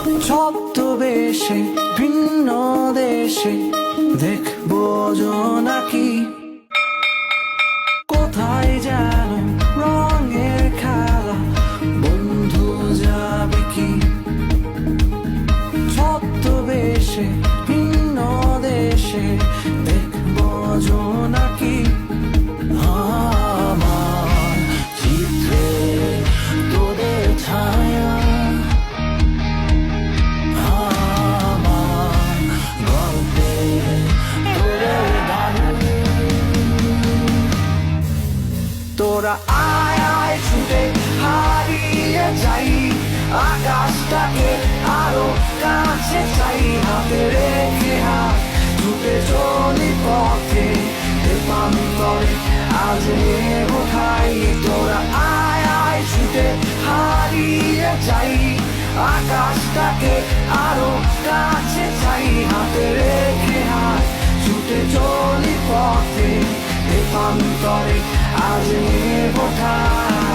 ছদ্মবেশে ভিন্ন দেশে দেখবো জোনাকি। কোথায় যেন রঙের খেলা, বন্ধু যাবে কি? ছদ্মবেশে ভিন্ন দেশে দেখবো জোনাকি। আমার চিত্রে তোদের ছায়া, আমার গল্পে তোদের গান। তোরা আয় আয় ছুটে হারিয়ে যাই, আকাশটাকে আরো কাছে চাই। হাতে রেখে হাত ছুটে চলি পথে, দেবান্তরে আজ কোথায়। তোরা আয় আয় ছুটে হারিয়ে যাই, আকাশটাকে আরো কাছে চাই। হাতে রেখে হাত ছুটে চলি পথে, দেবান্তরে আজ কোথায়।